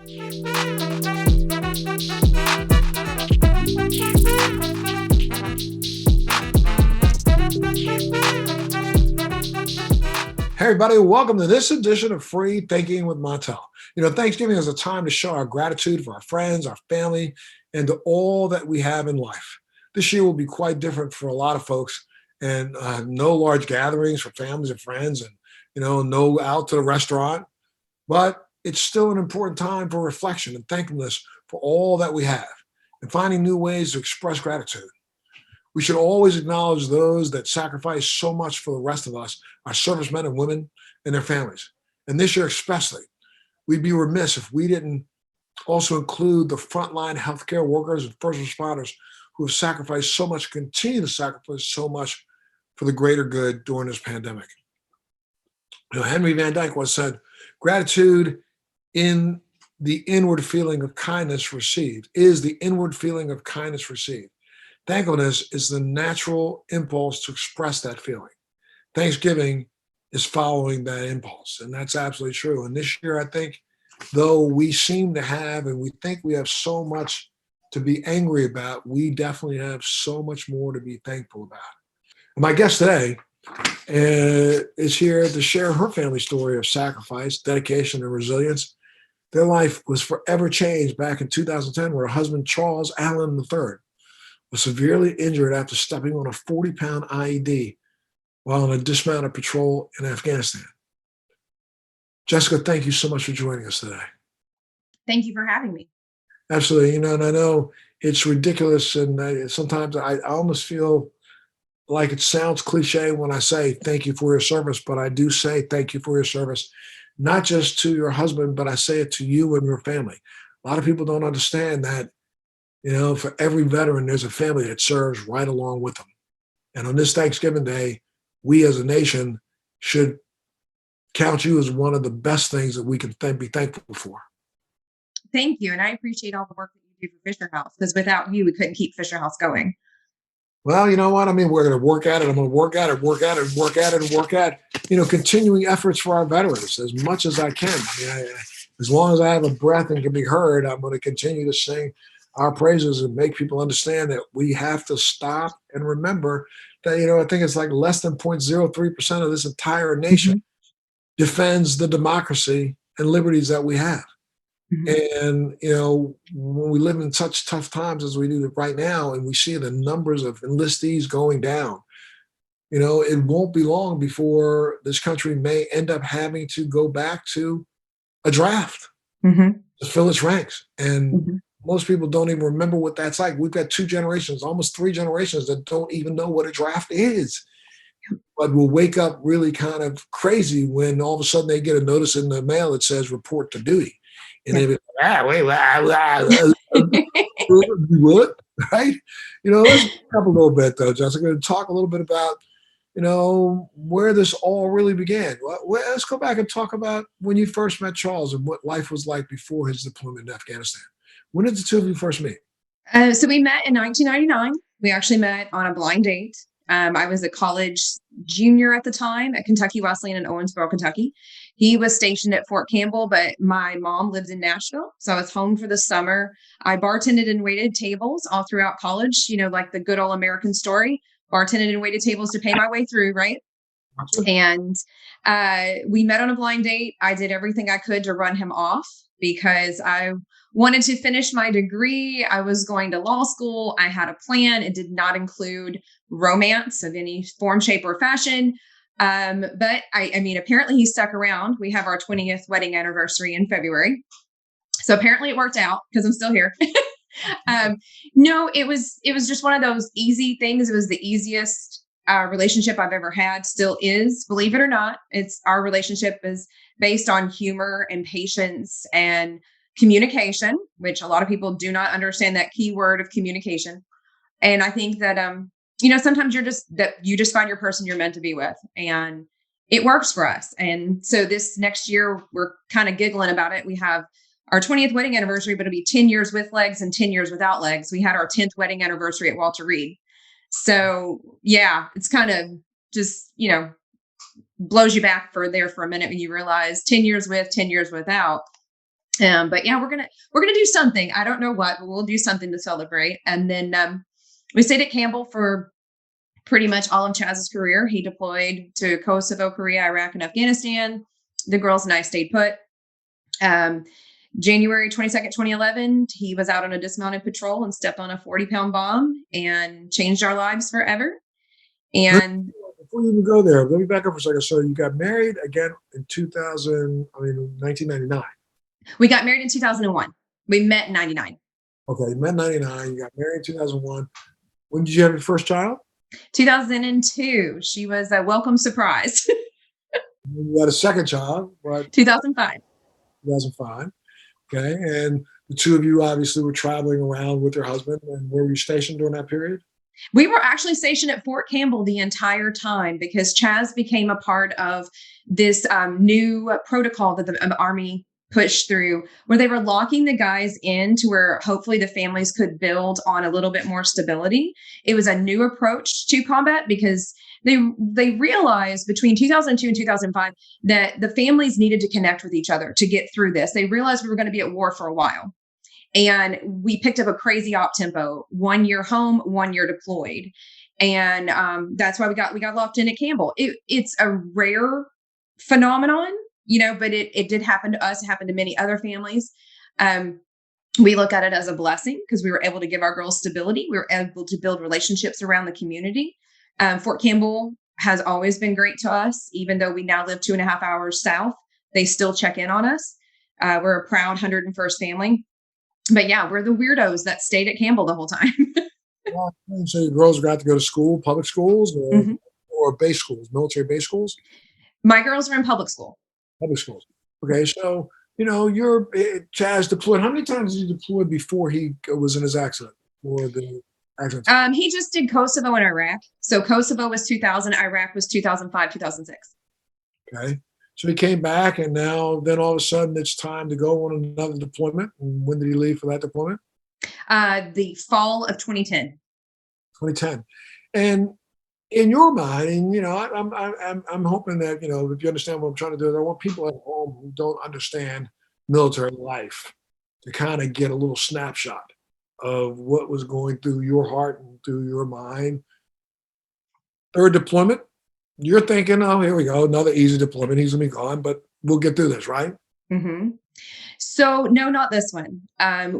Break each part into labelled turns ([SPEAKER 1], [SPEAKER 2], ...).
[SPEAKER 1] Hey, everybody, welcome to this edition of Free Thinking with Montel. Thanksgiving is a time to show our gratitude for our friends, our family, and to all that we have in life. This year will be quite different for a lot of folks, and no large gatherings for families and friends, and no out to the restaurant. But it's still an important time for reflection and thankfulness for all that we have, and finding new ways to express gratitude. We should always acknowledge those that sacrifice so much for the rest of us, our servicemen and women and their families. And this year especially, we'd be remiss if we didn't also include the frontline healthcare workers and first responders who have sacrificed so much, continue to sacrifice so much for the greater good during this pandemic. Henry Van Dyke once said, gratitude in the inward feeling of kindness received is the inward feeling of kindness received. Thankfulness is the natural impulse to express that feeling. Thanksgiving is following that impulse, and that's absolutely true. And this year, I think, though we seem to have, and we think we have so much to be angry about, we definitely have so much more to be thankful about. And my guest today is here to share her family story of sacrifice, dedication, and resilience. Their life was forever changed back in 2010, where her husband, Charles Allen III, was severely injured after stepping on a 40-pound IED while on a dismounted patrol in Afghanistan. Jessica, thank you so much for joining us today.
[SPEAKER 2] Thank you for having me.
[SPEAKER 1] Absolutely. And I know it's ridiculous, and sometimes I almost feel like it sounds cliche when I say thank you for your service, but I do say thank you for your service, not just to your husband, but I say it to you and your family. A lot of people don't understand that, for every veteran, there's a family that serves right along with them. And on this Thanksgiving Day, we as a nation should count you as one of the best things that we can be thankful for.
[SPEAKER 2] Thank you. And I appreciate all the work that you do for Fisher House, because without you, we couldn't keep Fisher House going.
[SPEAKER 1] Well, you know what? I mean, we're going to work at it. I'm going to work at it, work at it, work at it, and work at, continuing efforts for our veterans as much as I can. As long as I have a breath and can be heard, I'm going to continue to sing our praises and make people understand that we have to stop and remember that, I think it's like less than 0.03% of this entire nation defends the democracy and liberties that we have. And, when we live in such tough times as we do right now, and we see the numbers of enlistees going down, it won't be long before this country may end up having to go back to a draft to fill its ranks. And most people don't even remember what that's like. We've got 2 generations, almost 3 generations that don't even know what a draft is. But will wake up really kind of crazy when all of a sudden they get a notice in the mail that says report to duty. And they be what? Right? Let's talk a little bit though, Jessica, and talk a little bit about, where this all really began. Let's go back and talk about when you first met Charles and what life was like before his deployment in Afghanistan. When did the two of you first meet?
[SPEAKER 2] So we met in 1999. We actually met on a blind date. I was a college junior at the time at Kentucky Wesleyan in Owensboro, Kentucky. He was stationed at Fort Campbell, but my mom lived in Nashville. So I was home for the summer. I bartended and waited tables all throughout college, like the good old American story, bartended and waited tables to pay my way through, right? And we met on a blind date. I did everything I could to run him off because I wanted to finish my degree. I was going to law school. I had a plan. It did not include romance of any form, shape, or fashion. But I mean, apparently he stuck around. We have our 20th wedding anniversary in February. So apparently it worked out because I'm still here. No, it was just one of those easy things. It was the easiest relationship I've ever had, still is, believe it or not. Our relationship is based on humor and patience and communication, which a lot of people do not understand that key word of communication. And I think that, sometimes you just find your person you're meant to be with, and it works for us. And so this next year, we're kind of giggling about it. We have our 20th wedding anniversary, but it'll be 10 years with legs and 10 years without legs. We had our 10th wedding anniversary at Walter Reed. So yeah, it's kind of just, blows you back for a minute when you realize 10 years with, 10 years without. But yeah, we're gonna do something. I don't know what, but we'll do something to celebrate. And then we stayed at Campbell for pretty much all of Chaz's career. He deployed to Kosovo, Korea, Iraq, and Afghanistan. The girls and I stayed put. January 22nd, 2011, he was out on a dismounted patrol and stepped on a 40-pound bomb and changed our lives forever. And
[SPEAKER 1] Before you even go there, let me back up for a second. So you got married again in 2000, 1999.
[SPEAKER 2] we got married in 2001. We met in 99.
[SPEAKER 1] Okay, you met in 99, you got married in 2001. When did you have your first child?
[SPEAKER 2] 2002. She was a welcome surprise.
[SPEAKER 1] You had a second child, what,
[SPEAKER 2] 2005.
[SPEAKER 1] 2005. Okay, and the two of you obviously were traveling around with your husband. And where were you stationed during that period?
[SPEAKER 2] We were actually stationed at Fort Campbell the entire time because Chaz became a part of this new protocol that the Army pushed through, where they were locking the guys in to where hopefully the families could build on a little bit more stability. It was a new approach to combat because they realized between 2002 and 2005 that the families needed to connect with each other to get through this. They realized we were going to be at war for a while. And we picked up a crazy op tempo, 1 year home, 1 year deployed. And that's why we got locked in at Campbell. It's a rare phenomenon, but it did happen to us. It happened to many other families. We look at it as a blessing because we were able to give our girls stability. We were able to build relationships around the community. Fort Campbell has always been great to us, even though we now live 2.5 hours south. They still check in on us. We're a proud 101st family. But yeah, we're the weirdos that stayed at Campbell the whole time.
[SPEAKER 1] So your girls got to go to school, public schools,
[SPEAKER 2] Mm-hmm.
[SPEAKER 1] or base schools, military base schools?
[SPEAKER 2] My girls are in public school.
[SPEAKER 1] Public schools. Okay, so you're Chaz deployed. How many times did he deploy before he was in his accident or the accident?
[SPEAKER 2] He just did Kosovo and Iraq. So Kosovo was 2000, Iraq was 2005, 2006.
[SPEAKER 1] Okay, so he came back, and then all of a sudden it's time to go on another deployment. And when did he leave for that deployment?
[SPEAKER 2] The fall of 2010.
[SPEAKER 1] 2010. And in your mind, and I'm hoping that if you understand what I'm trying to do, I want people at home who don't understand military life to kind of get a little snapshot of what was going through your heart and through your mind. Third deployment, you're thinking, oh, here we go, another easy deployment. He's gonna be gone, but we'll get through this, right?
[SPEAKER 2] Mm-hmm. So no, not this one.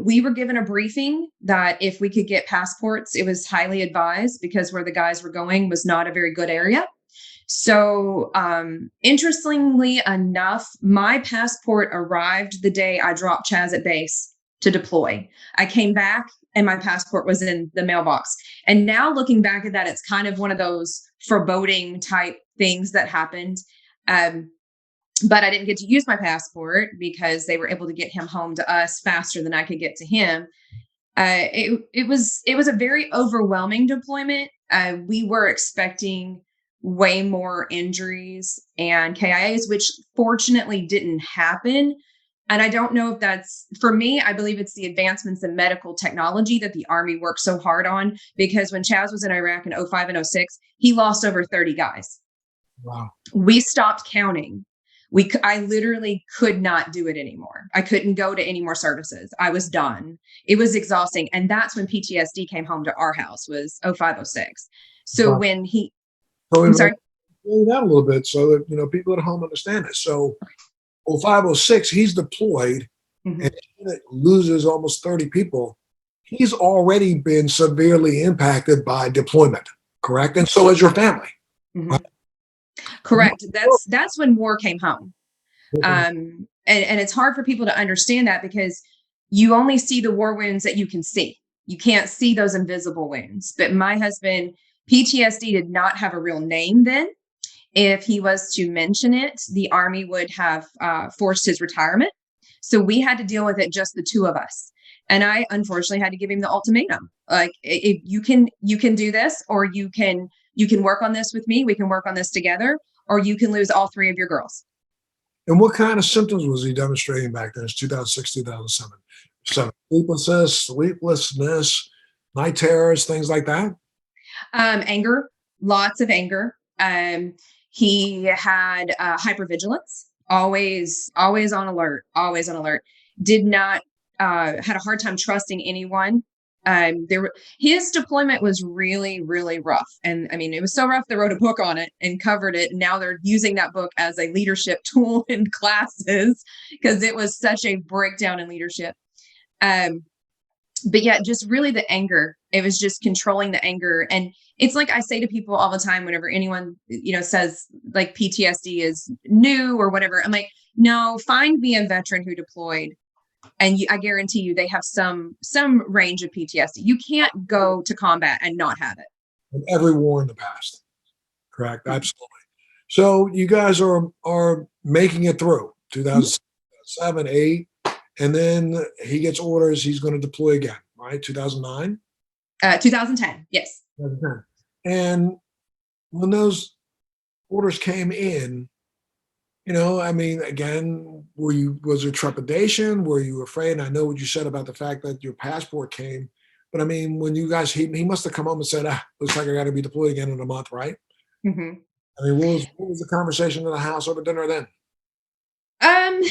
[SPEAKER 2] We were given a briefing that if we could get passports, it was highly advised because where the guys were going was not a very good area. So interestingly enough, my passport arrived the day I dropped Chaz at base to deploy. I came back and my passport was in the mailbox. And now looking back at that, it's kind of one of those foreboding type things that happened. But I didn't get to use my passport because they were able to get him home to us faster than I could get to him. It was a very overwhelming deployment. We were expecting way more injuries and KIAs, which fortunately didn't happen. And I don't know if that's, for me, I believe it's the advancements in medical technology that the Army worked so hard on, because when Chaz was in Iraq in 05 and 06, he lost over 30 guys.
[SPEAKER 1] Wow.
[SPEAKER 2] We stopped counting. I literally could not do it anymore. I couldn't go to any more services. I was done. It was exhausting. And that's when PTSD came home to our house, was 05, 06. So
[SPEAKER 1] Wow.
[SPEAKER 2] when
[SPEAKER 1] So
[SPEAKER 2] I'm sorry.
[SPEAKER 1] Slow down a little bit so that people at home understand this. So 05, 06, he's deployed,
[SPEAKER 2] Mm-hmm.
[SPEAKER 1] and it loses almost 30 people. He's already been severely impacted by deployment, correct? And so has your family.
[SPEAKER 2] Mm-hmm.
[SPEAKER 1] Right?
[SPEAKER 2] Correct. That's when war came home. And it's hard for people to understand that because you only see the war wounds that you can see. You can't see those invisible wounds. But my husband, PTSD did not have a real name then. If he was to mention it, the Army would have forced his retirement. So we had to deal with it, just the two of us. And I unfortunately had to give him the ultimatum. Like, if you can do this, or you can work on this with me. We can work on this together, or you can lose all three of your girls.
[SPEAKER 1] And what kind of symptoms was he demonstrating back then? It's 2006, 2007. So sleeplessness, night terrors, things like that?
[SPEAKER 2] Anger, lots of anger. He had hypervigilance, always on alert, always on alert. did not, had a hard time trusting anyone. His deployment was really, really rough. And I mean, it was so rough, they wrote a book on it and covered it. And now they're using that book as a leadership tool in classes because it was such a breakdown in leadership. Um, but yeah, just really the anger. It was just controlling the anger. And it's like I say to people all the time, whenever anyone, says like PTSD is new or whatever, I'm like, no, find me a veteran who deployed. And I guarantee you they have some range of PTSD. You can't go to combat and not have it.
[SPEAKER 1] In every war in the past. Correct. Absolutely. So you guys are making it through
[SPEAKER 2] Mhm.
[SPEAKER 1] 2007, 8, and then he gets orders. He's going to deploy again, right? 2009,
[SPEAKER 2] 2010. Yes.
[SPEAKER 1] 2010. And when those orders came in, I mean, again, was there trepidation? Were you afraid? And I know what you said about the fact that your passport came, but I mean, when you guys, he must have come home and said, looks like I got to be deployed again in a month, right?
[SPEAKER 2] Hmm.
[SPEAKER 1] I mean, what was the conversation in the house over dinner then?
[SPEAKER 2] Um,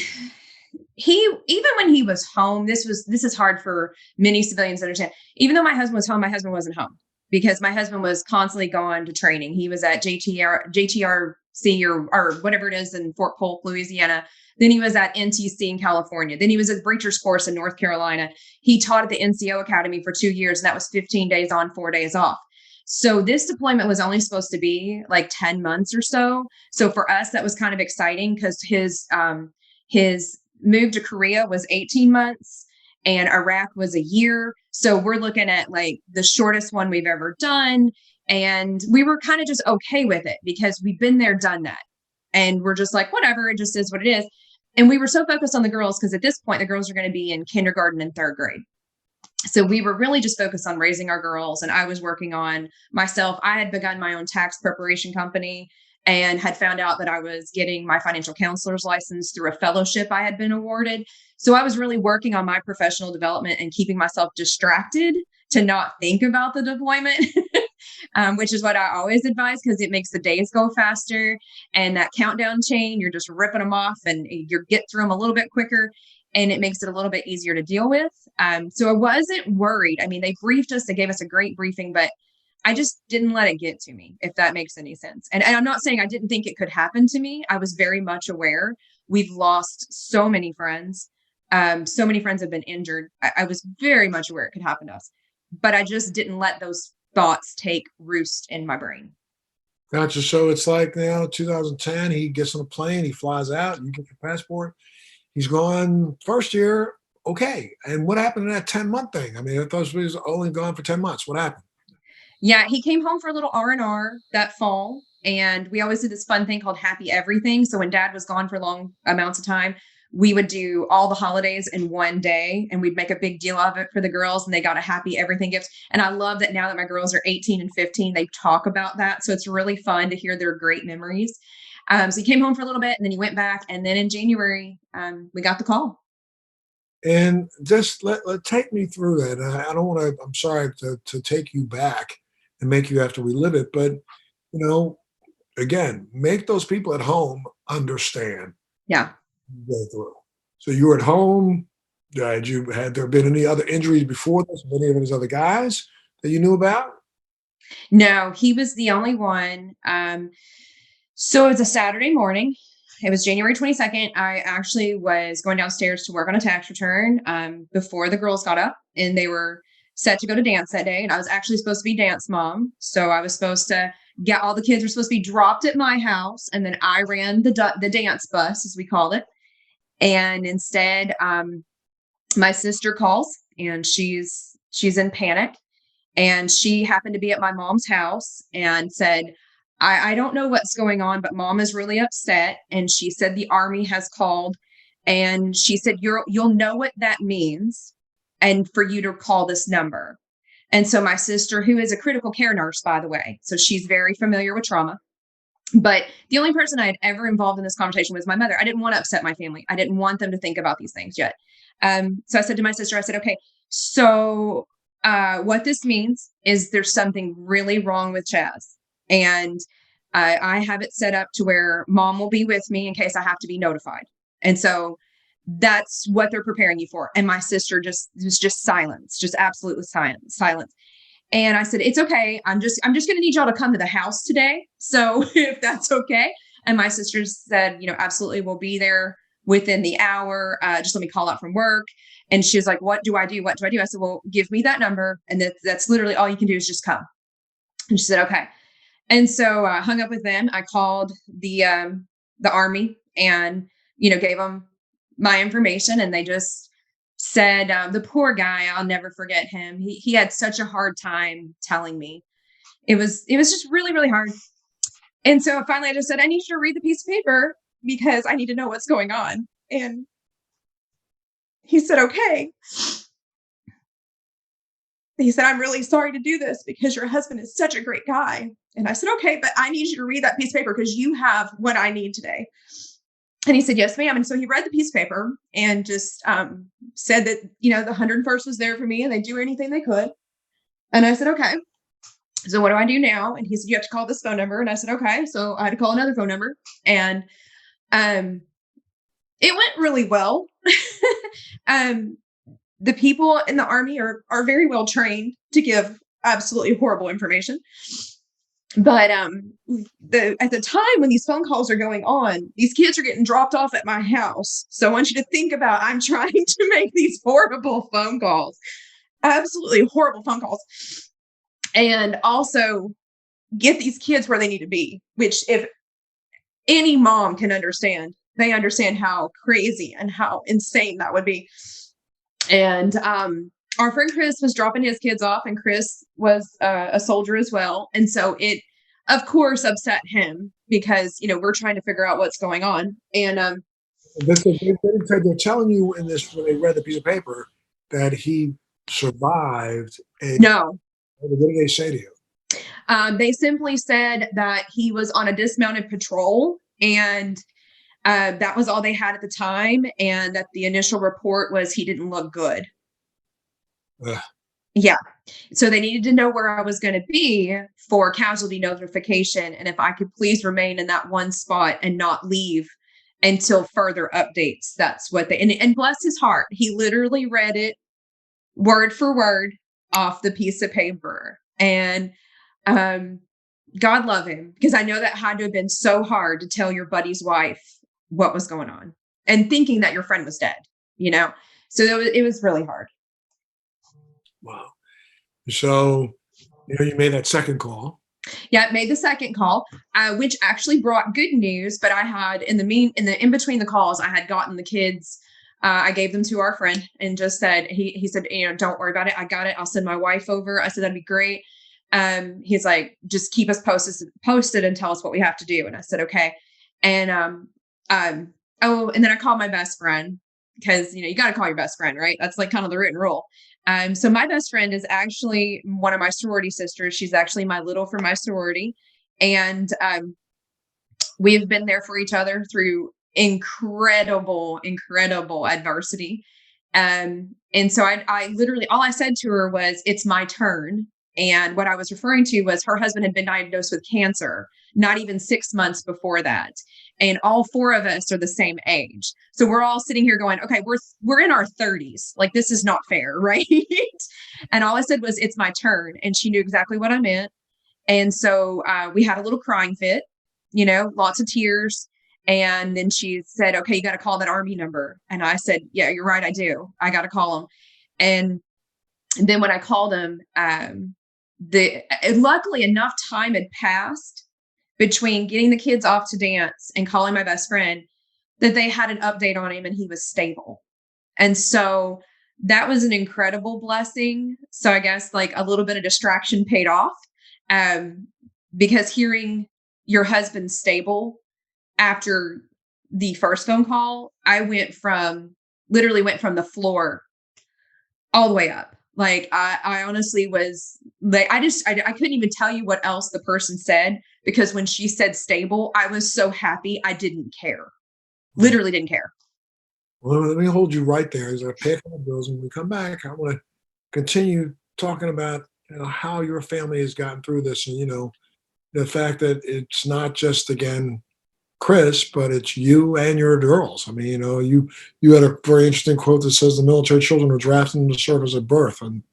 [SPEAKER 2] he even when he was home, this is hard for many civilians to understand. Even though my husband was home, my husband wasn't home because my husband was constantly gone to training. He was at JTRC or whatever it is in Fort Polk, Louisiana. Then he was at NTC in California. Then he was at Breacher's course in North Carolina. He taught at the NCO Academy for 2 years, and that was 15 days on, 4 days off. So this deployment was only supposed to be like 10 months or so. So for us, that was kind of exciting because his move to Korea was 18 months and Iraq was a year. So we're looking at like the shortest one we've ever done. And we were kind of just okay with it because we've been there, done that. And we're just like, whatever, it just is what it is. And we were so focused on the girls because at this point, the girls are going to be in kindergarten and third grade. So we were really just focused on raising our girls. And I was working on myself. I had begun my own tax preparation company and had found out that I was getting my financial counselor's license through a fellowship I had been awarded. So I was really working on my professional development and keeping myself distracted to not think about the deployment, which is what I always advise because it makes the days go faster. And that countdown chain, you're just ripping them off and you get through them a little bit quicker. And it makes it a little bit easier to deal with. So I wasn't worried. I mean, they briefed us, they gave us a great briefing, but I just didn't let it get to me, if that makes any sense. And I'm not saying I didn't think it could happen to me. I was very much aware. We've lost so many friends. So many friends have been injured. I was very much aware it could happen to us, but I just didn't let those thoughts take roost in my brain.
[SPEAKER 1] Gotcha. So it's like now 2010, he gets on a plane, he flies out, you get your passport. He's gone first year. Okay. And what happened in that 10-month thing? I mean, I thought he was only gone for 10 months. What happened?
[SPEAKER 2] Yeah, he came home for a little R&R that fall, and we always did this fun thing called Happy Everything. So when dad was gone for long amounts of time, we would do all the holidays in one day and we'd make a big deal of it for the girls and they got a happy everything gift. And I love that now that my girls are 18 and 15, they talk about that. So it's really fun to hear their great memories. So he came home for a little bit and then he went back. And then in January, we got the call.
[SPEAKER 1] And just let take me through that. I don't want to, I'm sorry to take you back and make you have to relive it, but you know, again, make those people at home understand
[SPEAKER 2] Yeah.
[SPEAKER 1] you go through. So you were at home. Had there been any other injuries before this? With any of his other guys that you knew about?
[SPEAKER 2] No, he was the only one. So it was a Saturday morning. It was January 22nd. I actually was going downstairs to work on a tax return before the girls got up and they were set to go to dance that day. And I was actually supposed to be dance mom. So I was supposed to get all the kids were supposed to be dropped at my house. And then I ran the dance bus, as we called it. And instead, my sister calls and she's in panic and she happened to be at my mom's house and said, I don't know what's going on, but mom is really upset. And she said the army has called and she said, you'll know what that means and for you to call this number. And so my sister, who is a critical care nurse, by the way, so she's very familiar with trauma, but the only person I had ever involved in this conversation was my mother. I didn't want to upset my family. I didn't want them to think about these things yet. So I said to my sister, I said, okay, so what this means is there's something really wrong with Chaz. And I have it set up to where mom will be with me in case I have to be notified. And so That's what they're preparing you for. And my sister was just silence, just absolutely silence. And I said, it's okay. I'm just going to need y'all to come to the house today. So if that's okay. And my sister said, absolutely, we'll be there within the hour. Just let me call out from work. And she was like, what do I do? What do I do? I said, well, give me that number. And that's literally all you can do is just come. And she said, okay. And so I hung up with them. I called the Army and, gave them my information, and they just said, the poor guy, I'll never forget him. He had such a hard time telling me. It was just really, really hard. And so finally I just said, I need you to read the piece of paper because I need to know what's going on. And he said, okay. He said, I'm really sorry to do this because your husband is such a great guy. And I said, okay, but I need you to read that piece of paper because you have what I need today. And he said, yes, ma'am. And so he read the piece of paper and just said that, the 101st was there for me and they'd do anything they could. And I said, okay. So what do I do now? And he said, you have to call this phone number. And I said, okay. So I had to call another phone number. And it went really well. The people in the Army are very well trained to give absolutely horrible information. But at the time when these phone calls are going on, these kids are getting dropped off at my house. So I want you to think about, I'm trying to make these horrible phone calls, absolutely horrible phone calls, and also get these kids where they need to be, which if any mom can understand, they understand how crazy and how insane that would be. And our friend Chris was dropping his kids off, and Chris was a soldier as well. And so it, of course, upset him because, we're trying to figure out what's going on. And
[SPEAKER 1] they're telling you in this, when they read the piece of paper, that he survived.
[SPEAKER 2] No.
[SPEAKER 1] What did they say to you?
[SPEAKER 2] They simply said that he was on a dismounted patrol, and that was all they had at the time. And that the initial report was he didn't look good. Yeah. So they needed to know where I was going to be for casualty notification. And if I could please remain in that one spot and not leave until further updates. That's what and bless his heart. He literally read it word for word off the piece of paper. And God love him, because I know that had to have been so hard to tell your buddy's wife what was going on and thinking that your friend was dead, So it was really hard.
[SPEAKER 1] Wow. So, you made that second call.
[SPEAKER 2] Yeah, I made the second call, which actually brought good news. But I had in between the calls, I had gotten the kids. I gave them to our friend and just said, he said, don't worry about it. I got it. I'll send my wife over. I said, that'd be great. He's like, just keep us posted and tell us what we have to do. And I said, okay. And, and then I called my best friend because, you got to call your best friend, right? That's like kind of the written rule. So my best friend is actually one of my sorority sisters. She's actually my little from my sorority. And, we've been there for each other through incredible adversity. And so I literally, all I said to her was, it's my turn. And what I was referring to was her husband had been diagnosed with cancer, not even 6 months before that. And all four of us are the same age. So we're all sitting here going, okay, we're in our 30s. Like, this is not fair, right? And all I said was, it's my turn. And she knew exactly what I meant. And so we had a little crying fit, lots of tears. And then she said, okay, you got to call that Army number. And I said, yeah, you're right. I do. I got to call them. And then when I called him, luckily enough time had passed between getting the kids off to dance and calling my best friend that they had an update on him and he was stable. And so that was an incredible blessing. So I guess like a little bit of distraction paid off, because hearing your husband stable after the first phone call, I literally went from the floor all the way up. Like I honestly was like, I couldn't even tell you what else the person said, because when she said stable, I was so happy. I didn't care. Literally didn't care.
[SPEAKER 1] Well, let me hold you right there as I pay a couple bills. When we come back, I want to continue talking about how your family has gotten through this, and the fact that it's not just, again, Chris, but it's you and your girls. I mean, you had a very interesting quote that says the military children are drafted into service at birth, and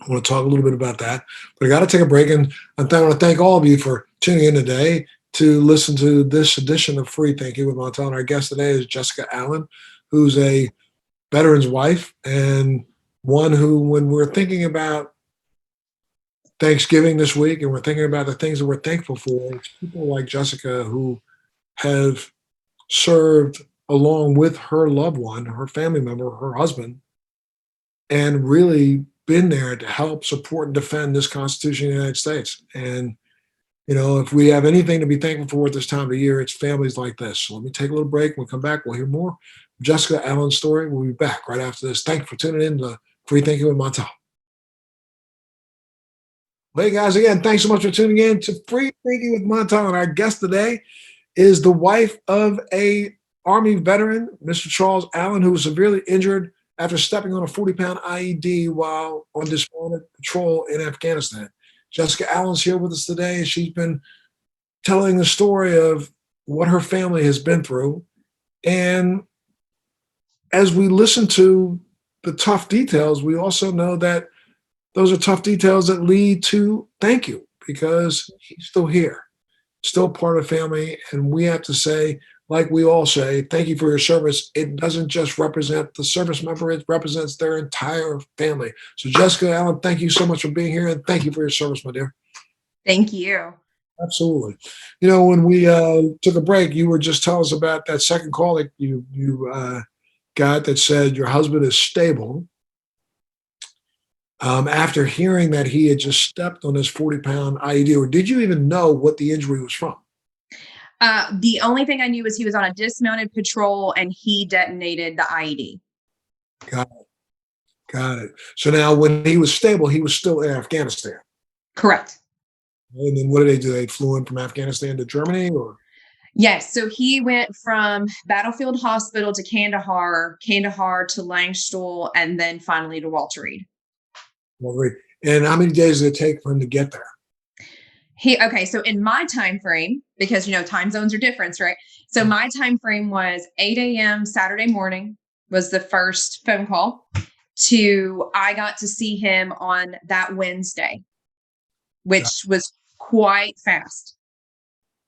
[SPEAKER 1] I want to talk a little bit about that. But I got to take a break, and I want to thank all of you for tuning in today to listen to this edition of Free Thinking with Montel. And our guest today is Jessica Allen, who's a veteran's wife and one who, when we're thinking about Thanksgiving this week and we're thinking about the things that we're thankful for, it's people like Jessica who have served along with her loved one, her family member, her husband, and really been there to help support and defend this Constitution of the United States. And, if we have anything to be thankful for at this time of the year, it's families like this. So let me take a little break. When we come back, we'll hear more Jessica Allen's story. We'll be back right after this. Thank you for tuning in to Free Thinking with Montel. Hey guys, again, thanks so much for tuning in to Free Thinking with Montel. And our guest today is the wife of a Army veteran, Mr. Charles Allen, who was severely injured after stepping on a 40-pound IED while on dismounted patrol in Afghanistan. Jessica Allen's here with us today, and she's been telling the story of what her family has been through. And as we listen to the tough details, we also know that those are tough details that lead to thank you, because he's still here, still part of the family. And we have to say, like we all say, thank you for your service. It doesn't just represent the service member, it represents their entire family. So Jessica Allen, thank you so much for being here, and thank you for your service, my dear.
[SPEAKER 2] Thank you.
[SPEAKER 1] Absolutely. When we took a break, you were just telling us about that second call that you got that said your husband is stable. After hearing that he had just stepped on this 40-pound IED, or did you even know what the injury was from?
[SPEAKER 2] The only thing I knew was he was on a dismounted patrol and he detonated the IED.
[SPEAKER 1] Got it. Got it. So now when he was stable, he was still in Afghanistan.
[SPEAKER 2] Correct.
[SPEAKER 1] And then what did they do? They flew in from Afghanistan to Germany, or?
[SPEAKER 2] Yes. So he went from Battlefield Hospital to Kandahar to Langstuhl, and then finally to Walter Reed.
[SPEAKER 1] And how many days did it take for him to get there?
[SPEAKER 2] So in my time frame, because time zones are different, right? So my time frame was 8 a.m. Saturday morning was the first phone call I got to see him on that Wednesday, which was quite fast.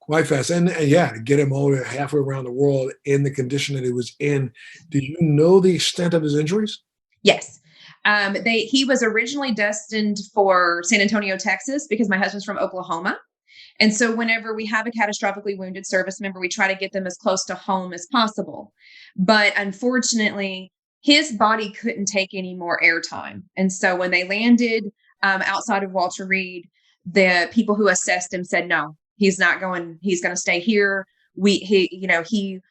[SPEAKER 1] Quite fast. And yeah, to get him all halfway around the world in the condition that he was in. Did you know the extent of his injuries?
[SPEAKER 2] Yes. He was originally destined for San Antonio, Texas, because my husband's from Oklahoma. And so whenever we have a catastrophically wounded service member, we try to get them as close to home as possible. But unfortunately, his body couldn't take any more airtime. And so when they landed outside of Walter Reed, the people who assessed him said, no, he's not going, he's going to stay here. He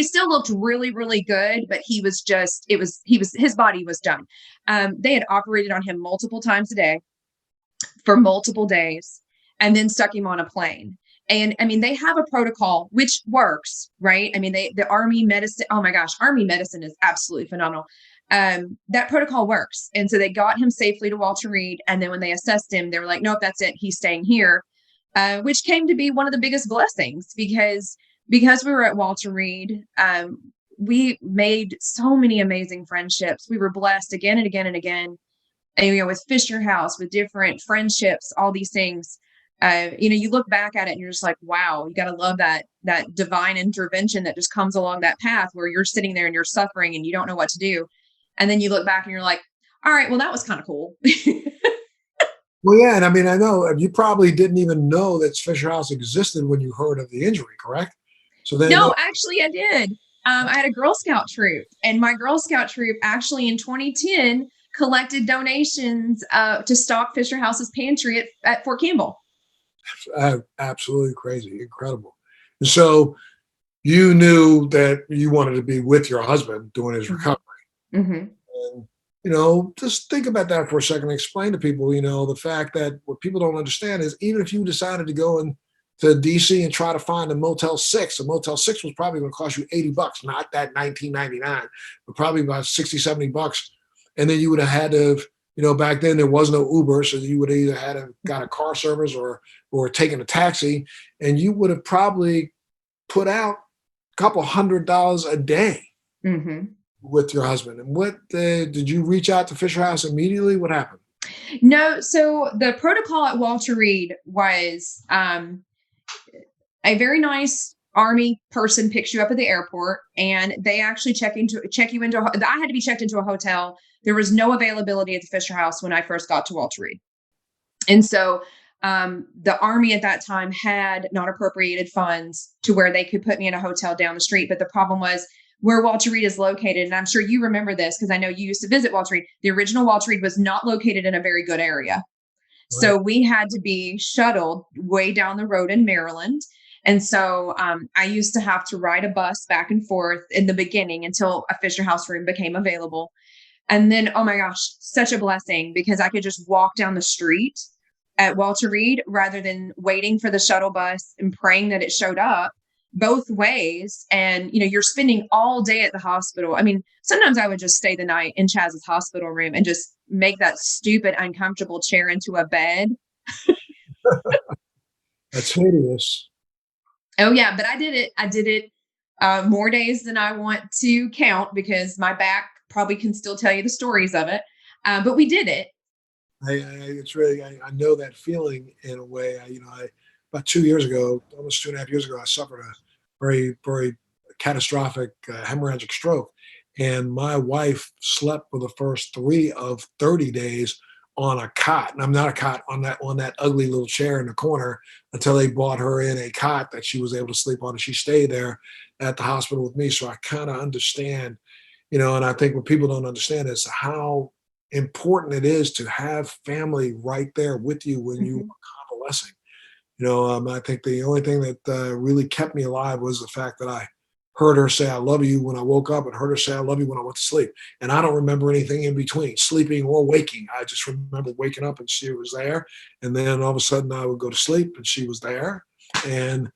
[SPEAKER 2] still looked really, really good, but his body was done. They had operated on him multiple times a day for multiple days and then stuck him on a plane. And I mean, they have a protocol which works, right? I mean, the Army medicine, oh my gosh, Army medicine is absolutely phenomenal. That protocol works. And so they got him safely to Walter Reed. And then when they assessed him, they were like, nope, that's it. He's staying here, which came to be one of the biggest blessings because we were at Walter Reed. We made so many amazing friendships. We were blessed again and again and again, and, with Fisher House, with different friendships, all these things. You look back at it and you're just like, wow, you got to love that divine intervention that just comes along that path where you're sitting there and you're suffering and you don't know what to do. And then you look back and you're like, all right, well, that was kind of cool.
[SPEAKER 1] Well, yeah. And I mean, I know you probably didn't even know that Fisher House existed when you heard of the injury, correct? So then,
[SPEAKER 2] no, actually I did. I had a Girl Scout troop, and my Girl Scout troop actually in 2010 collected donations to stock Fisher House's pantry at Fort Campbell.
[SPEAKER 1] Absolutely crazy, incredible. And so you knew that you wanted to be with your husband during his recovery.
[SPEAKER 2] Mm-hmm.
[SPEAKER 1] And, just think about that for a second. Explain to people, the fact that what people don't understand is even if you decided to go into DC and try to find a Motel 6 was probably going to cost you $80, not that $19.99, but probably about $60-$70. And then you would have had to, back then there was no Uber, so you would either got a car service or taken a taxi, and you would have probably put out a couple $100 a day
[SPEAKER 2] Mhm.
[SPEAKER 1] with your husband. And what did you reach out to Fisher House immediately? What happened?
[SPEAKER 2] No, so the protocol at Walter Reed was a very nice army person picks you up at the airport, and they actually check you into. I had to be checked into a hotel. There was no availability at the Fisher House when I first got to Walter Reed, and so the army at that time had not appropriated funds to where they could put me in a hotel down the street. But the problem was where Walter Reed is located, and I'm sure you remember this because I know you used to visit Walter Reed. The original Walter Reed was not located in a very good area.
[SPEAKER 1] Right.
[SPEAKER 2] So we had to be shuttled way down the road in Maryland. And so I used to have to ride a bus back and forth in the beginning until a Fisher House room became available. And then, oh my gosh, such a blessing because I could just walk down the street at Walter Reed rather than waiting for the shuttle bus and praying that it showed up both ways. And, you're spending all day at the hospital. I mean, sometimes I would just stay the night in Chaz's hospital room and just make that stupid, uncomfortable chair into a bed.
[SPEAKER 1] That's hideous.
[SPEAKER 2] Oh yeah, but I did it. I did it more days than I want to count because my back probably can still tell you the stories of it. But we did it.
[SPEAKER 1] It's really, I know that feeling in a way. About 2 years ago, almost 2.5 years ago, I suffered a very, very catastrophic hemorrhagic stroke. And my wife slept for the first 3 of 30 days on a cot. And I'm not a cot on that ugly little chair in the corner until they brought her in a cot that she was able to sleep on. And she stayed there at the hospital with me. So I kind of understand, and I think what people don't understand is how important it is to have family right there with you when you
[SPEAKER 2] Mhm.
[SPEAKER 1] are convalescing. I think the only thing that really kept me alive was the fact that I heard her say, I love you when I woke up and heard her say, I love you when I went to sleep. And I don't remember anything in between, sleeping or waking. I just remember waking up and she was there. And then all of a sudden I would go to sleep and she was there. And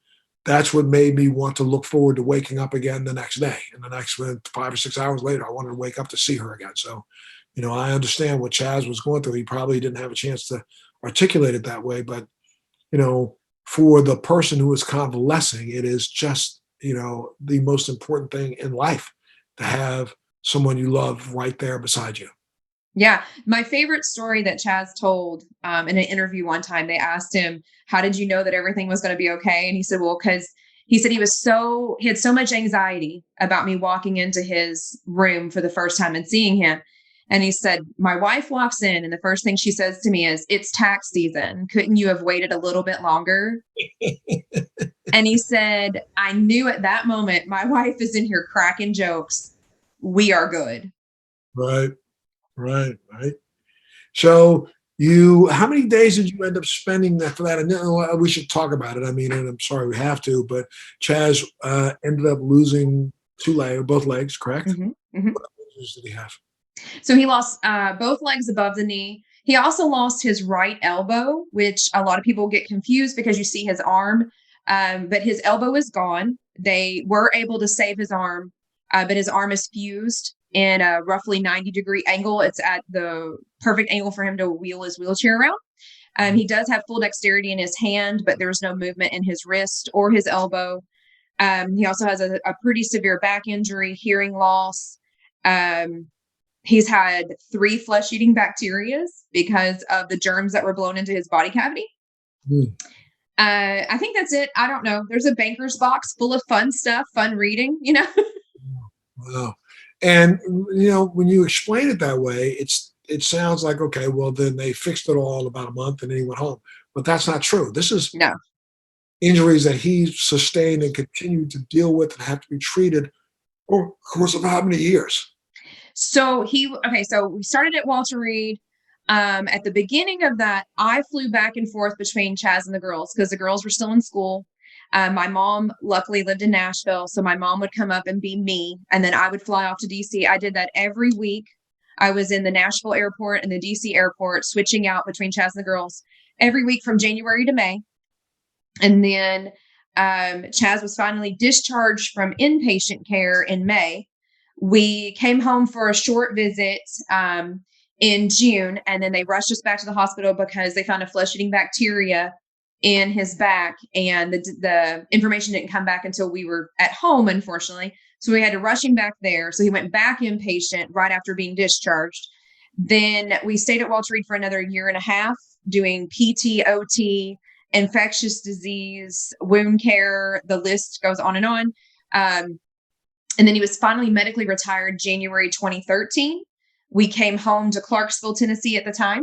[SPEAKER 1] that's what made me want to look forward to waking up again the next day. And the next 5 or 6 hours later, I wanted to wake up to see her again. So, I understand what Chaz was going through. He probably didn't have a chance to articulate it that way, but you know, for the person who is convalescing, it is just, the most important thing in life to have someone you love right there beside you.
[SPEAKER 2] Yeah. My favorite story that Chaz told in an interview one time, they asked him, how did you know that everything was going to be okay? And he said, well, because he said he had so much anxiety about me walking into his room for the first time and seeing him. And he said, my wife walks in and the first thing she says to me is, it's tax season. Couldn't you have waited a little bit longer? And he said, I knew at that moment, my wife is in here cracking jokes. We are good.
[SPEAKER 1] Right, right. So how many days did you end up spending that for that? And we should talk about it. I mean, and I'm sorry we have to, but Chaz ended up losing both legs, correct?
[SPEAKER 2] Mhm, mhm.
[SPEAKER 1] What injuries did he have?
[SPEAKER 2] So he lost both legs above the knee. He also lost his right elbow, which a lot of people get confused because you see his arm, but his elbow is gone. They were able to save his arm, but his arm is fused in a roughly 90-degree angle. It's at the perfect angle for him to wheel his wheelchair around. He does have full dexterity in his hand, but there's no movement in his wrist or his elbow. He also has a pretty severe back injury, hearing loss. Um, He's had 3 flesh-eating bacterias because of the germs that were blown into his body cavity.
[SPEAKER 1] Hmm.
[SPEAKER 2] I think that's it. I don't know. There's a banker's box full of fun stuff, fun reading.
[SPEAKER 1] Wow. And when you explain it that way, it sounds like, okay, well then they fixed it all in about a month and then he went home. But that's not true. This is
[SPEAKER 2] No.
[SPEAKER 1] injuries that he sustained and continued to deal with and have to be treated over the course of how many years?
[SPEAKER 2] So we started at Walter Reed. At the beginning of that, I flew back and forth between Chaz and the girls because the girls were still in school. My mom luckily lived in Nashville, so my mom would come up and be me, and then I would fly off to DC. I did that every week. I was in the Nashville airport and the DC airport, switching out between Chaz and the girls every week from January to May. And then Chaz was finally discharged from inpatient care in May. We came home for a short visit in June, and then they rushed us back to the hospital because they found a flesh-eating bacteria in his back, and the information didn't come back until we were at home, unfortunately. So we had to rush him back there. So he went back inpatient right after being discharged. Then we stayed at Walter Reed for another year and a half doing PT, OT, infectious disease, wound care. The list goes on and on. And then he was finally medically retired January 2013. We came home to Clarksville, Tennessee at the time.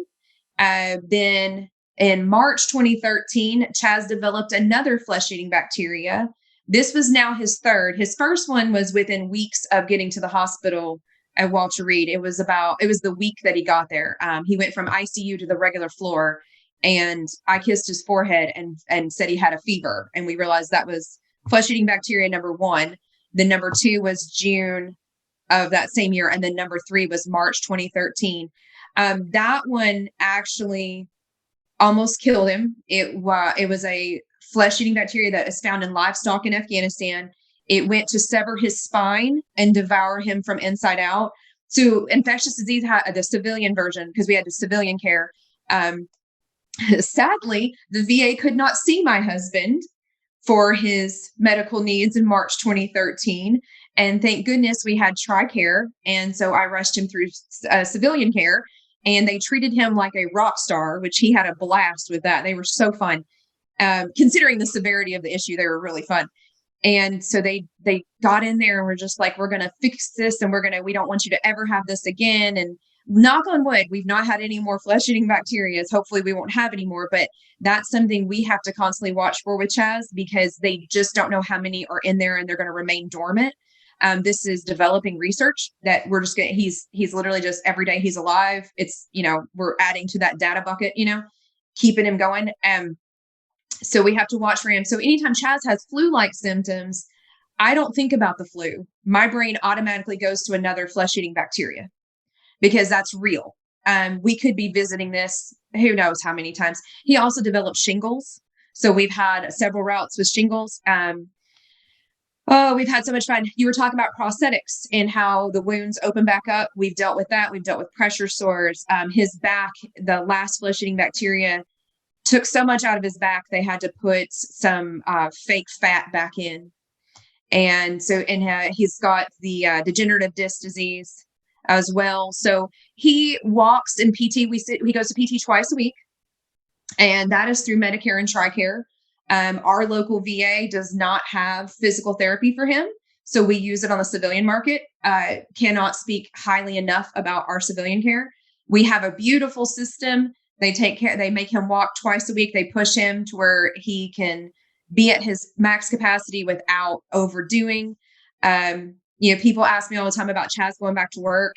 [SPEAKER 2] Then in March 2013, Chaz developed another flesh-eating bacteria. This was now his third. His first one was within weeks of getting to the hospital at Walter Reed. It was the week that he got there. He went from ICU to the regular floor, and I kissed his forehead and said he had a fever. And we realized that was flesh-eating bacteria number 1. Then number 2 was June of that same year. And then number 3 was March 2013. That one actually almost killed him. It was a flesh-eating bacteria that is found in livestock in Afghanistan. It went to sever his spine and devour him from inside out. So infectious disease had the civilian version, because we had the civilian care. Sadly, the VA could not see my husband for his medical needs in March 2013. And thank goodness we had TRICARE. And so I rushed him through civilian care, and they treated him like a rock star, which he had a blast with that. They were so fun. Considering the severity of the issue, they were really fun. And so they got in there and were just like, we're going to fix this, and we don't want you to ever have this again. And knock on wood, we've not had any more flesh-eating bacteria. Hopefully we won't have any more, but that's something we have to constantly watch for with Chaz, because they just don't know how many are in there and they're going to remain dormant. This is developing research that we're just going to, he's literally just every day he's alive. It's, we're adding to that data bucket, keeping him going. So we have to watch for him. So anytime Chaz has flu-like symptoms, I don't think about the flu. My brain automatically goes to another flesh-eating bacteria, because that's real. We could be visiting this, who knows how many times. He also developed shingles. So we've had several routes with shingles. We've had so much fun. You were talking about prosthetics and how the wounds open back up. We've dealt with that. We've dealt with pressure sores. His back, the last flesh-eating bacteria took so much out of his back, they had to put some fake fat back in. And so, he's got the degenerative disc disease as well. So he walks in PT. He goes to PT twice a week, and that is through Medicare and TRICARE. Our local VA does not have physical therapy for him, so we use it on the civilian market. Cannot speak highly enough about our civilian care. We have a beautiful system. They take care. They make him walk twice a week. They push him to where he can be at his max capacity without overdoing. People ask me all the time about Chaz going back to work.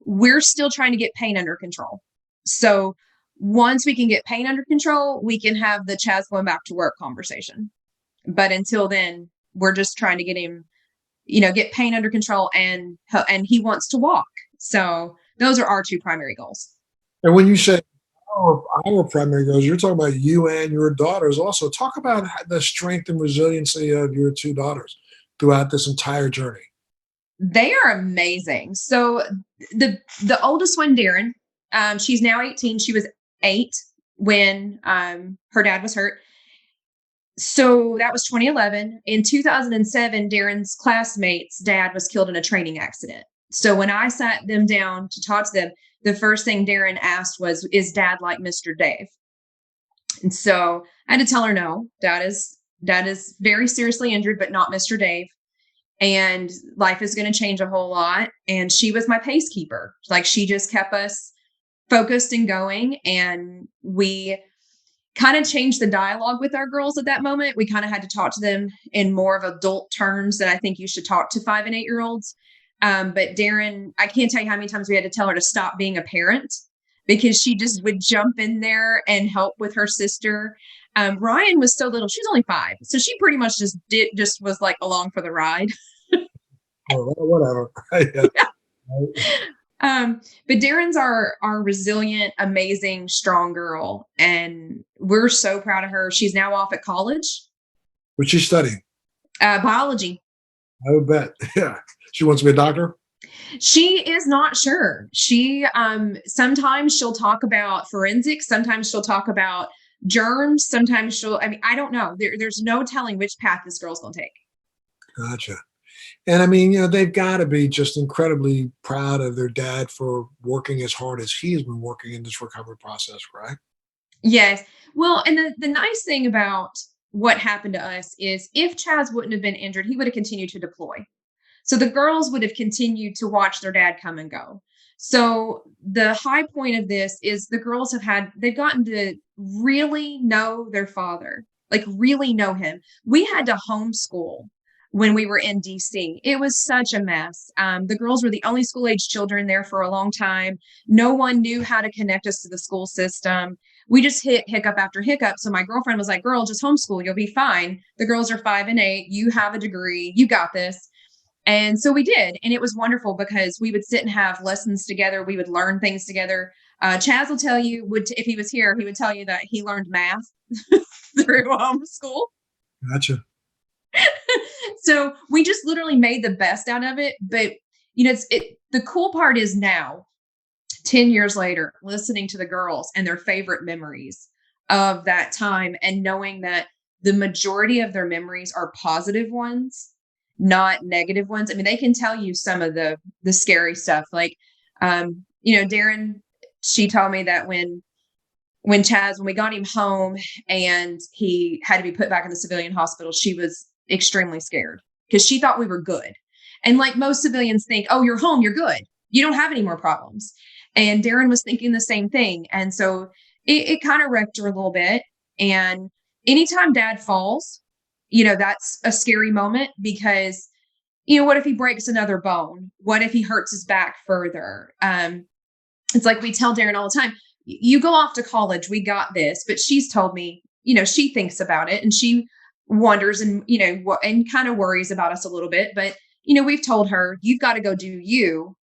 [SPEAKER 2] We're still trying to get pain under control. So once we can get pain under control, we can have the Chaz going back to work conversation. But until then, we're just trying to get him, get pain under control, and he wants to walk. So those are our 2 primary goals.
[SPEAKER 1] And when you say our primary goals, you're talking about you and your daughters also. Talk about the strength and resiliency of your 2 daughters throughout this entire journey.
[SPEAKER 2] They are amazing. So the oldest one, Darren, she's now 18. She was 8 when her dad was hurt. So that was 2011. In 2007, Darren's classmate's dad was killed in a training accident. So when I sat them down to talk to them, the first thing Darren asked was, is Dad like Mr. Dave? And so I had to tell her, no, Dad is very seriously injured, but not Mr. Dave. And life is going to change a whole lot. And she was my pacekeeper. Like, she just kept us focused and going. And we kind of changed the dialogue with our girls at that moment. We kind of had to talk to them in more of adult terms than I think you should talk to 5 and 8-year-olds. But Darren, I can't tell you how many times we had to tell her to stop being a parent, because she just would jump in there and help with her sister. Ryan was so little. She was only 5. So she pretty much just was like along for the ride.
[SPEAKER 1] Oh, whatever.
[SPEAKER 2] But Darren's our resilient, amazing, strong girl. And we're so proud of her. She's now off at college.
[SPEAKER 1] What's she studying?
[SPEAKER 2] Biology.
[SPEAKER 1] I would bet. Yeah. She wants to be a doctor?
[SPEAKER 2] She is not sure. She sometimes she'll talk about forensics. Sometimes she'll talk about germs. Sometimes I mean, I don't know. There's no telling which path this girl's going to take.
[SPEAKER 1] Gotcha. And I mean, they've got to be just incredibly proud of their dad for working as hard as he has been working in this recovery process, right?
[SPEAKER 2] Yes. Well, and the nice thing about what happened to us is if Chaz wouldn't have been injured, he would have continued to deploy. So the girls would have continued to watch their dad come and go. So the high point of this is the girls they've gotten to really know their father, like really know him. We had to homeschool when we were in DC. It was such a mess. The girls were the only school age children there for a long time. No one knew how to connect us to the school system. We just hit hiccup after hiccup. So my girlfriend was like, girl, just homeschool. You'll be fine. The girls are 5 and 8. You have a degree. You got this. And so we did. And it was wonderful because we would sit and have lessons together. We would learn things together. Chaz will tell you, if he was here, he would tell you that he learned math through homeschool.
[SPEAKER 1] Gotcha.
[SPEAKER 2] So we just literally made the best out of it. But, the cool part is now, 10 years later, listening to the girls and their favorite memories of that time and knowing that the majority of their memories are positive ones, not negative ones. I mean, they can tell you some of the scary stuff. Like, Darren, she told me that when we got him home and he had to be put back in the civilian hospital, she was extremely scared because she thought we were good. And like most civilians think, oh, you're home, you're good. You don't have any more problems. And Darren was thinking the same thing. And so it kind of wrecked her a little bit. And anytime dad falls, that's a scary moment because, what if he breaks another bone? What if he hurts his back further? It's like we tell Darren all the time, you go off to college, we got this. But she's told me, she thinks about it and she wonders and, and kind of worries about us a little bit. But, we've told her, you've got to go do you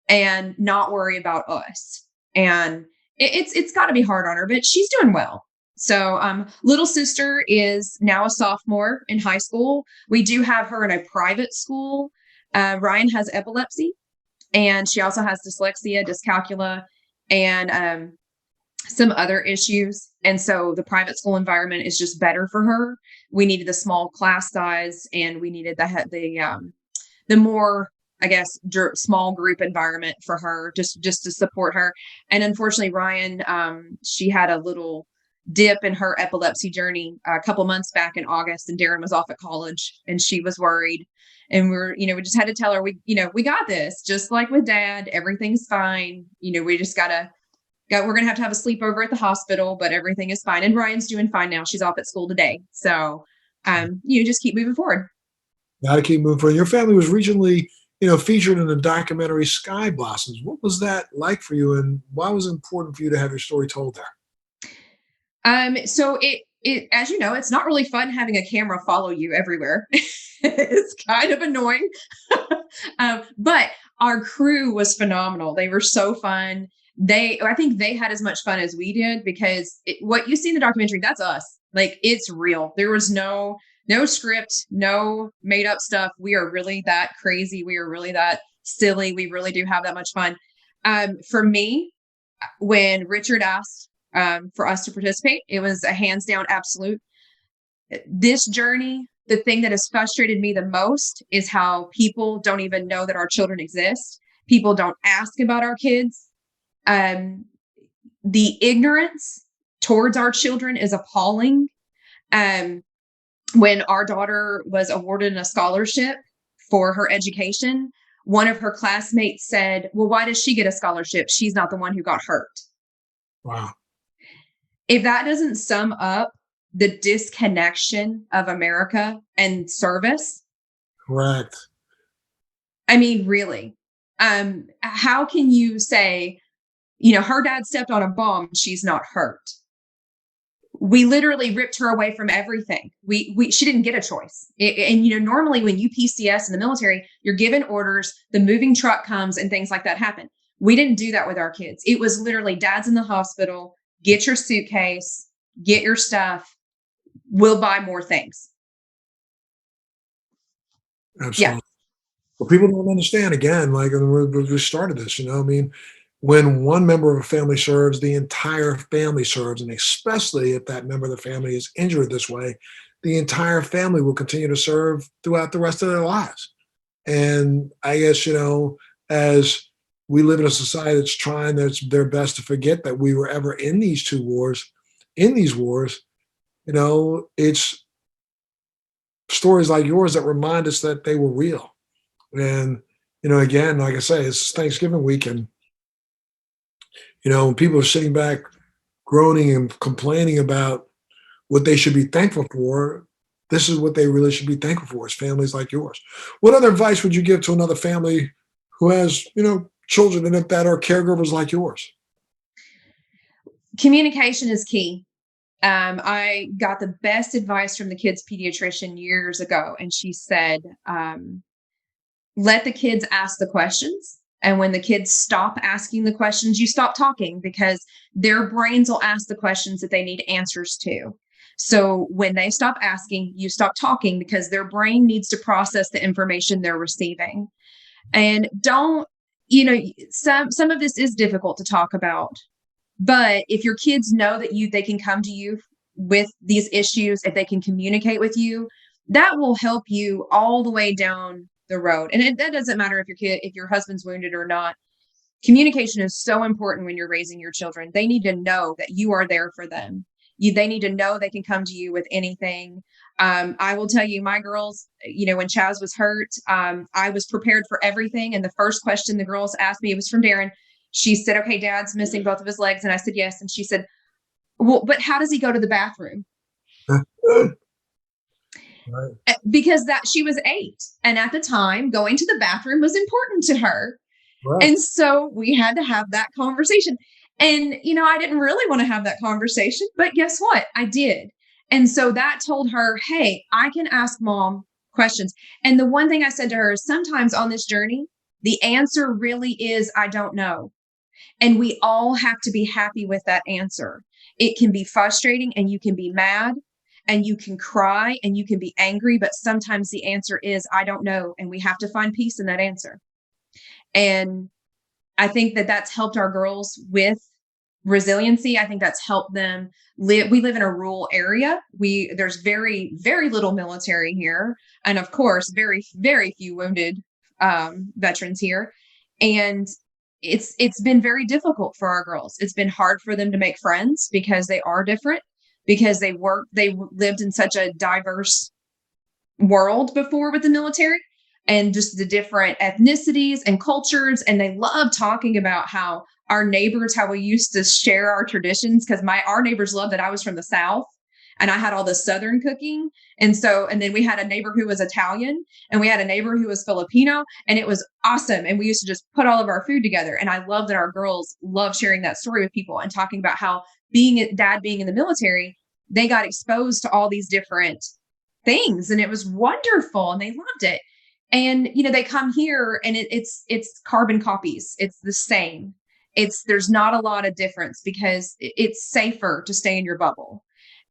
[SPEAKER 2] and not worry about us. And it's got to be hard on her, but she's doing well. So little sister is now a sophomore in high school. We do have her in a private school. Ryan has epilepsy and she also has dyslexia, dyscalculia, and some other issues. And so the private school environment is just better for her. We needed the small class size and we needed the more, I guess, small group environment for her, just to support her. And unfortunately, Ryan, she had a little dip in her epilepsy journey a couple months back in August, and Darren was off at college, and she was worried. And we just had to tell her, we got this, just like with dad, everything's fine. We just we're going to have a sleepover at the hospital, but everything is fine. And Ryan's doing fine now. She's off at school today. So, just keep moving forward.
[SPEAKER 1] Got to keep moving forward. Your family was recently, featured in the documentary Sky Blossoms. What was that like for you, and why was it important for you to have your story told there?
[SPEAKER 2] So it as you know, it's not really fun having a camera follow you everywhere. It's kind of annoying. But our crew was phenomenal. They were so fun. I think they had as much fun as we did because what you see in the documentary, that's us. Like, it's real. There was no script, no made up stuff. We are really that crazy. We are really that silly. We really do have that much fun. For me, when Richard asked for us to participate, it was a hands down absolute. This journey, the thing that has frustrated me the most is how people don't even know that our children exist. People don't ask about our kids. The ignorance towards our children is appalling. When our daughter was awarded a scholarship for her education, one of her classmates said, well, why does she get a scholarship? She's not the one who got hurt.
[SPEAKER 1] Wow.
[SPEAKER 2] If that doesn't sum up the disconnection of America and service.
[SPEAKER 1] Correct.
[SPEAKER 2] I mean, really, how can you say, her dad stepped on a bomb, she's not hurt? We literally ripped her away from everything. She didn't get a choice. Normally when you PCS in the military, you're given orders, the moving truck comes and things like that happen. We didn't do that with our kids. It was literally, dad's in the hospital, get your suitcase, get your stuff. We'll buy more things.
[SPEAKER 1] Absolutely. Yeah. Well, people don't understand, again, like, we started this, I mean, when one member of a family serves, the entire family serves. And especially if that member of the family is injured this way, the entire family will continue to serve throughout the rest of their lives. And I guess, as we live in a society that's trying their best to forget that we were ever in these wars, it's stories like yours that remind us that they were real. And, again, like I say, it's Thanksgiving week, and, when people are sitting back groaning and complaining about what they should be thankful for, this is what they really should be thankful for, is families like yours. What other advice would you give to another family who has, children in it that are caregivers like yours?
[SPEAKER 2] Communication is key. I got the best advice from the kids' pediatrician years ago, and she said, let the kids ask the questions. And when the kids stop asking the questions, you stop talking, because their brains will ask the questions that they need answers to. So when they stop asking, you stop talking, because their brain needs to process the information they're receiving. And don't, some of this is difficult to talk about, but if your kids know that they can come to you with these issues, if they can communicate with you, that will help you all the way down the road. And that doesn't matter if your husband's wounded or not. Communication is so important when you're raising your children. They need to know that you are there for them. They need to know they can come to you with anything. I will tell you, my girls, when Chaz was hurt, I was prepared for everything. And the first question the girls asked me, it was from Darren. She said, okay, Dad's missing both of his legs. And I said, yes. And she said, well, but how does he go to the bathroom?
[SPEAKER 1] Right.
[SPEAKER 2] Because she was 8. And at the time, going to the bathroom was important to her.
[SPEAKER 1] Right.
[SPEAKER 2] And so we had to have that conversation. And, I didn't really want to have that conversation, but guess what? I did. And so that told her, hey, I can ask Mom questions. And the one thing I said to her is, sometimes on this journey, the answer really is, I don't know. And we all have to be happy with that answer. It can be frustrating, and you can be mad, and you can cry, and you can be angry, but sometimes the answer is, I don't know. And we have to find peace in that answer. And I think that that's helped our girls with resiliency. I think that's helped them live. We live in a rural area. There's very, very little military here. And of course, very, very few wounded veterans here. And it's been very difficult for our girls. It's been hard for them to make friends, because they are different, because they lived in such a diverse world before with the military, and just the different ethnicities and cultures. And they love talking about how our neighbors, how we used to share our traditions, because our neighbors loved that I was from the South and I had all the Southern cooking. And then we had a neighbor who was Italian, and we had a neighbor who was Filipino, and it was awesome. And we used to just put all of our food together. And I love that our girls love sharing that story with people and talking about how Dad being in the military, they got exposed to all these different things, and it was wonderful, and they loved it. And they come here, and it's carbon copies. It's the same. There's not a lot of difference, because it's safer to stay in your bubble.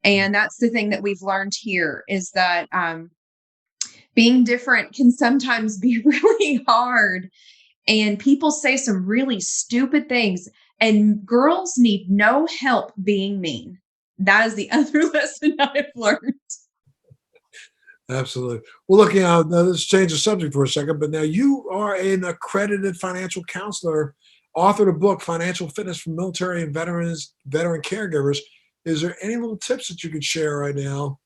[SPEAKER 2] And that's the thing that we've learned here, is that being different can sometimes be really hard. And people say some really stupid things, and girls need no help being mean. That is the other lesson I've learned.
[SPEAKER 1] Absolutely. Well, look, now let's change the subject for a second, but now you are an accredited financial counselor, authored a book, Financial Fitness for Military and Veteran Caregivers. Is there any little tips that you could share right now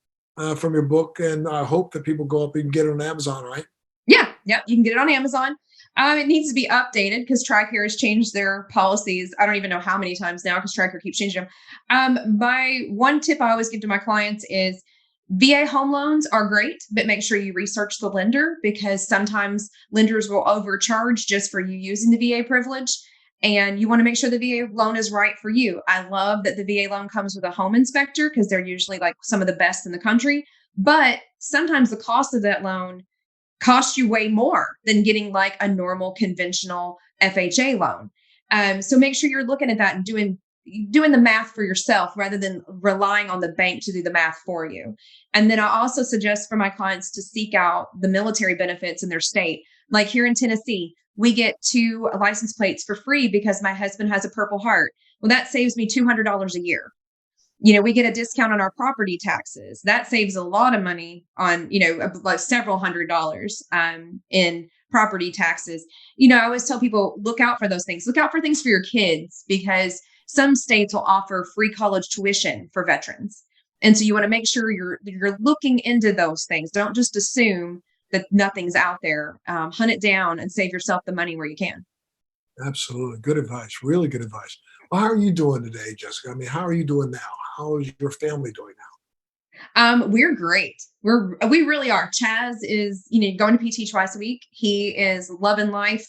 [SPEAKER 1] from your book? And I hope that people go up and get it on Amazon, right?
[SPEAKER 2] Yeah. You can get it on Amazon. It needs to be updated, because TRICARE has changed their policies. I don't even know how many times now, because TRICARE keeps changing them. My one tip I always give to my clients is, VA home loans are great, but make sure you research the lender, because sometimes lenders will overcharge just for you using the VA privilege. And you want to make sure the VA loan is right for you. I love that the VA loan comes with a home inspector, because they're usually like some of the best in the country. But sometimes the cost of that loan costs you way more than getting like a normal conventional FHA loan. So make sure you're looking at that and doing the math for yourself, rather than relying on the bank to do the math for you. And then I also suggest for my clients to seek out the military benefits in their state. Like here in Tennessee, we get 2 license plates for free because my husband has a Purple Heart. Well, that saves me $200 a year. We get a discount on our property taxes. That saves a lot of money on, like several $100s in property taxes. I always tell people, look out for those things. Look out for things for your kids, because some states will offer free college tuition for veterans. And so you want to make sure you're looking into those things. Don't just assume that nothing's out there. Hunt it down and save yourself the money where you can.
[SPEAKER 1] Absolutely. Good advice. Really good advice. Well, how are you doing today, Jessica? I mean, how are you doing now? How is your family doing
[SPEAKER 2] We're great. We really are. Chaz is, going to PT twice a week. He is loving life.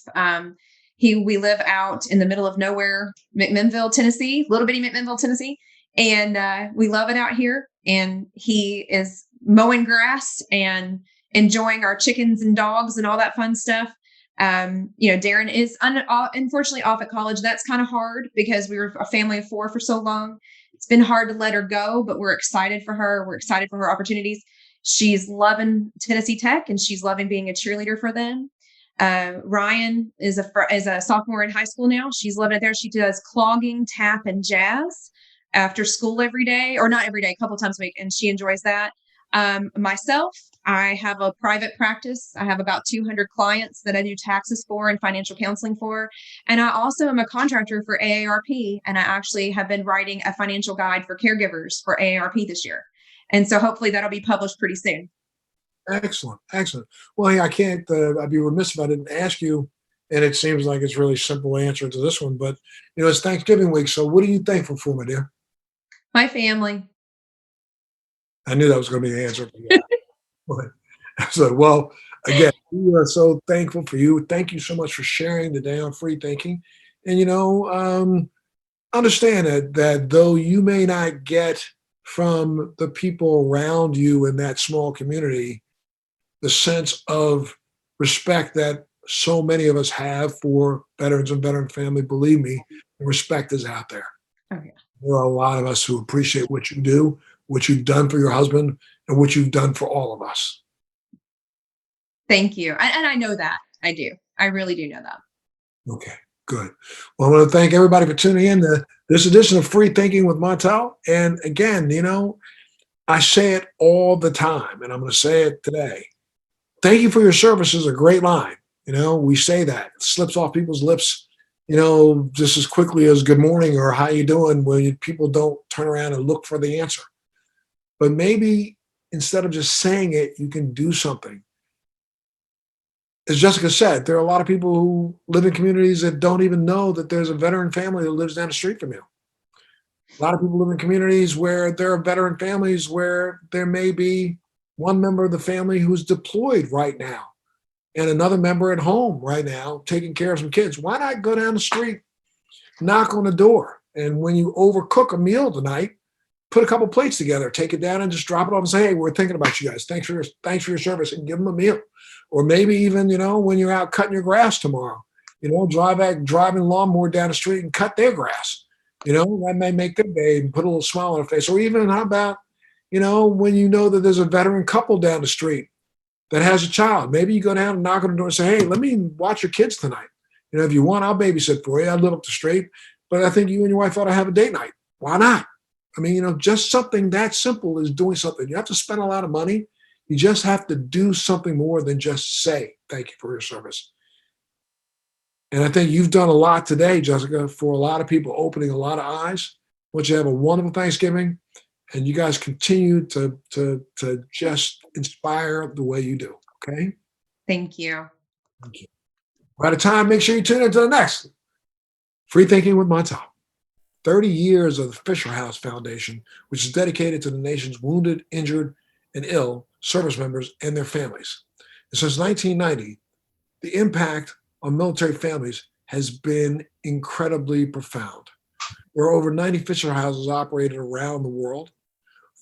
[SPEAKER 2] We live out in the middle of nowhere, McMinnville, Tennessee, little bitty McMinnville, Tennessee, and we love it out here. And he is mowing grass and enjoying our chickens and dogs and all that fun stuff. Darren is unfortunately off at college. That's kind of hard because we were a family of 4 for so long. It's been hard to let her go, but we're excited for her. We're excited for her opportunities. She's loving Tennessee Tech, and she's loving being a cheerleader for them. Ryan is a sophomore in high school now. She's loving it there. She does clogging, tap, and jazz after school every day, or not every day, a couple times a week, and she enjoys that. Myself, I have a private practice. I have about 200 clients that I do taxes for and financial counseling for. And I also am a contractor for AARP. And I actually have been writing a financial guide for caregivers for AARP this year. And so hopefully that'll be published pretty soon.
[SPEAKER 1] now? Excellent. Excellent. Well, hey, I can't, I'd be remiss if I didn't ask you, and it seems like it's really simple answer to this one, but, it's Thanksgiving week. So what are you thankful for, my dear?
[SPEAKER 2] My family.
[SPEAKER 1] I knew that was going to be the answer. But, so, well, again, we are so thankful for you. Thank you so much for sharing today on free thinking. And, understand that though you may not get from the people around you in that small community the sense of respect that so many of us have for veterans and veteran family, believe me, the respect is out there.
[SPEAKER 2] Oh, yeah.
[SPEAKER 1] There are a lot of us who appreciate what you do, what you've done for your husband, and what you've done for all of us.
[SPEAKER 2] Thank you. And I know that. I do. I really do know that.
[SPEAKER 1] Okay, good. Well, I want to thank everybody for tuning in to this edition of Free Thinking with Montel. And again, I say it all the time, and I'm going to say it today. Thank you for your service is a great line. We say that. It slips off people's lips, just as quickly as good morning or how you doing when people don't turn around and look for the answer. But maybe instead of just saying it, you can do something. As Jessica said, there are a lot of people who live in communities that don't even know that there's a veteran family that lives down the street from you. A lot of people live in communities where there are veteran families where there may be one member of the family who's deployed right now and another member at home right now taking care of some kids. Why not go down the street, knock on the door, and when you overcook a meal tonight, put a couple plates together, take it down and just drop it off and say, hey, we're thinking about you guys. Thanks for your service, and give them a meal. Or maybe even, when you're out cutting your grass tomorrow, driving lawnmower down the street and cut their grass. That may make their day and put a little smile on their face. Or even how about, when you know that there's a veteran couple down the street that has a child, maybe you go down and knock on the door and say, hey, let me watch your kids tonight. If you want, I'll babysit for you. I live up the street, but I think you and your wife ought to have a date night. Why not? I mean, just something that simple is doing something. You have to spend a lot of money. You just have to do something more than just say, thank you for your service. And I think you've done a lot today, Jessica, for a lot of people, opening a lot of eyes. I want you to have a wonderful Thanksgiving, and you guys continue to just inspire the way you do, okay?
[SPEAKER 2] Thank you.
[SPEAKER 1] Thank you. We're out of time. Make sure you tune into the next Free Thinking with Montel. 30 years of the Fisher House Foundation, which is dedicated to the nation's wounded, injured, and ill service members and their families. And since 1990, the impact on military families has been incredibly profound. There are over 90 Fisher Houses operated around the world.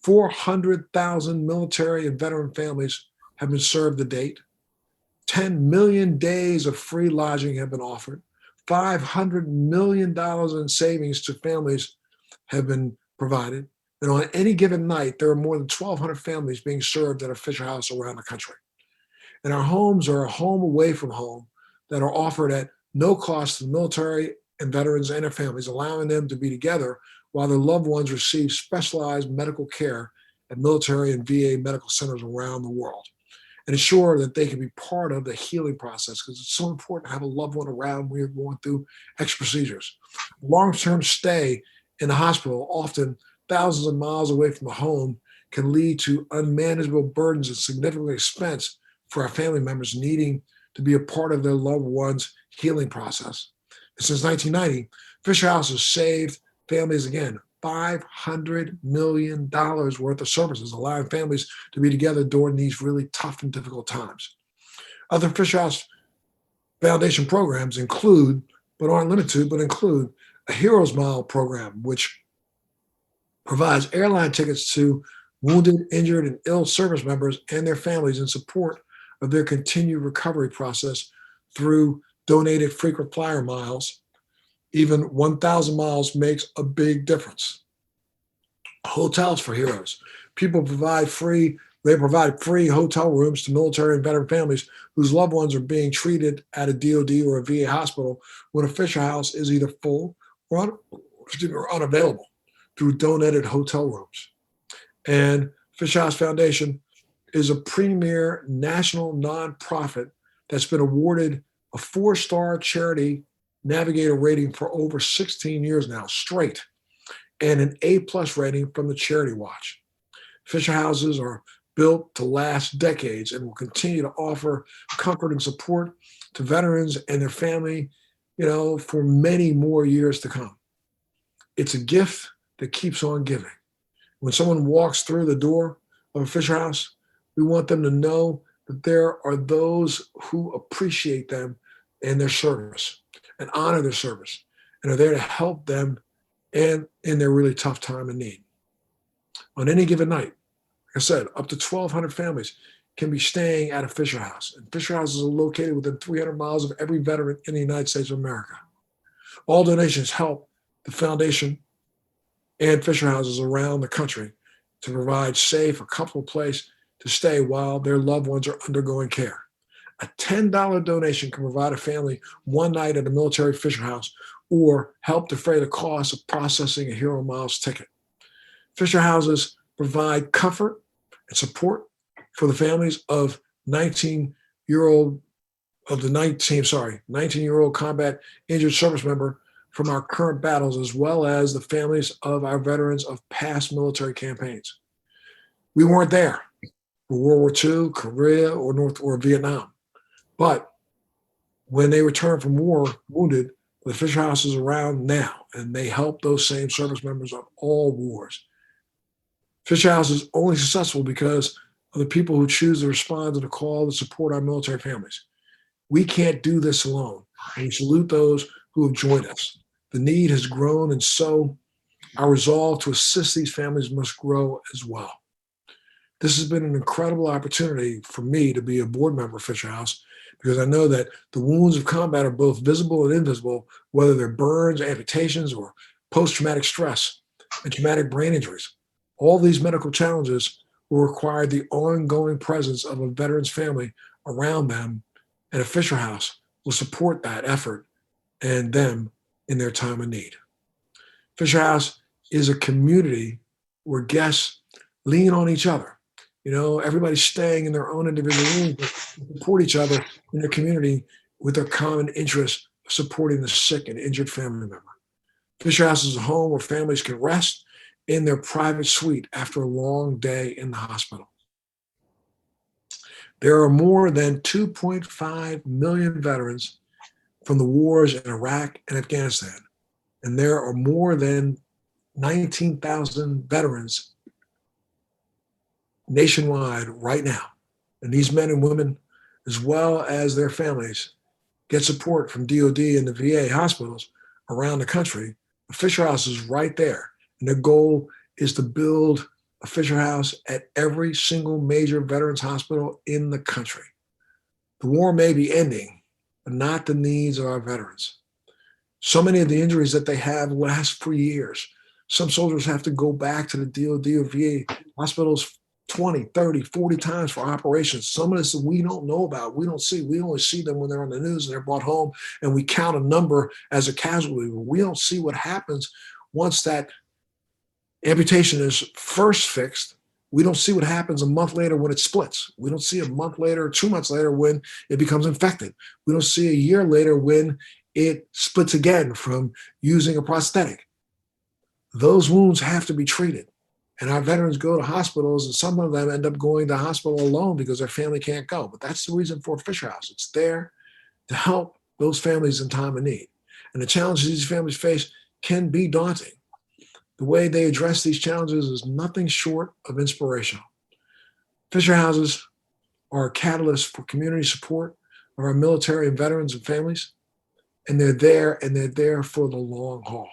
[SPEAKER 1] 400,000 military and veteran families have been served to date. 10 million days of free lodging have been offered. $500 million in savings to families have been provided. And on any given night, there are more than 1,200 families being served at a Fisher House around the country. And our homes are a home away from home that are offered at no cost to the military and veterans and their families, allowing them to be together while their loved ones receive specialized medical care at military and VA medical centers around the world, and ensure that they can be part of the healing process, because it's so important to have a loved one around when you're going through X procedures. Long-term stay in the hospital, often thousands of miles away from the home, can lead to unmanageable burdens and significant expense for our family members needing to be a part of their loved one's healing process. And since 1990, Fisher House has saved families, again, $500 million worth of services, allowing families to be together during these really tough and difficult times. Other Fisher House Foundation programs include, but aren't limited to, but include a Heroes Mile program, which provides airline tickets to wounded, injured, and ill service members and their families in support of their continued recovery process through donated frequent flyer miles. Even 1,000 miles makes a big difference. Hotels for Heroes. They provide free hotel rooms to military and veteran families whose loved ones are being treated at a DOD or a VA hospital when a Fisher House is either full or unavailable, through donated hotel rooms. And Fisher House Foundation is a premier national nonprofit that's been awarded a 4-star charity navigator rating for over 16 years now straight, and an A+ rating from the Charity Watch. Fisher Houses are built to last decades and will continue to offer comfort and support to veterans and their family, for many more years to come. It's a gift that keeps on giving. When someone walks through the door of a Fisher House, we want them to know that there are those who appreciate them and their service and honor their service and are there to help them and in their really tough time of need. On any given night, like I said, up to 1,200 families can be staying at a Fisher House. And Fisher Houses are located within 300 miles of every veteran in the United States of America. All donations help the foundation and Fisher Houses around the country to provide safe, a comfortable place to stay while their loved ones are undergoing care. A $10 donation can provide a family one night at a military Fisher House or help defray the cost of processing a Hero Miles ticket. Fisher Houses provide comfort and support for the families of 19-year-old combat injured service member from our current battles, as well as the families of our veterans of past military campaigns. We weren't there for World War II, Korea, or Vietnam, but when they return from war wounded, the Fisher House is around now, and they help those same service members of all wars. Fisher House is only successful because of the people who choose to respond to the call to support our military families. We can't do this alone, and we salute those who have joined us. The need has grown, and so our resolve to assist these families must grow as well. This has been an incredible opportunity for me to be a board member of Fisher House, because I know that the wounds of combat are both visible and invisible, whether they're burns, amputations, or post-traumatic stress and traumatic brain injuries. All these medical challenges will require the ongoing presence of a veteran's family around them, and a Fisher House will support that effort and them in their time of need. Fisher House is a community where guests lean on each other. Everybody's staying in their own individual rooms, but support each other in their community with their common interest of supporting the sick and injured family member. Fisher House is a home where families can rest in their private suite after a long day in the hospital. There are more than 2.5 million veterans from the wars in Iraq and Afghanistan, and there are more than 19,000 veterans nationwide right now. And these men and women, as well as their families, get support from DOD and the VA hospitals around the country. The Fisher House is right there. And their goal is to build a Fisher House at every single major veterans hospital in the country. The war may be ending, but not the needs of our veterans. So many of the injuries that they have last for years. Some soldiers have to go back to the DOD or VA hospitals 20, 30, 40 times for operations. Some of this we don't know about, we don't see. We only see them when they're on the news and they're brought home and we count a number as a casualty. We don't see what happens once that amputation is first fixed. We don't see what happens a month later when it splits. We don't see a month later or 2 months later when it becomes infected. We don't see a year later when it splits again from using a prosthetic. Those wounds have to be treated. And our veterans go to hospitals, and some of them end up going to hospital alone because their family can't go. But that's the reason for Fisher House. It's there to help those families in time of need. And the challenges these families face can be daunting. The way they address these challenges is nothing short of inspirational. Fisher Houses are a catalyst for community support of our military and veterans and families. And they're there for the long haul.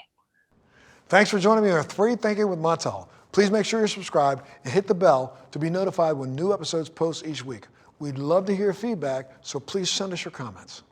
[SPEAKER 1] Thanks for joining me on Free Thinking with Montel. Please make sure you're subscribed and hit the bell to be notified when new episodes post each week. We'd love to hear your feedback, so please send us your comments.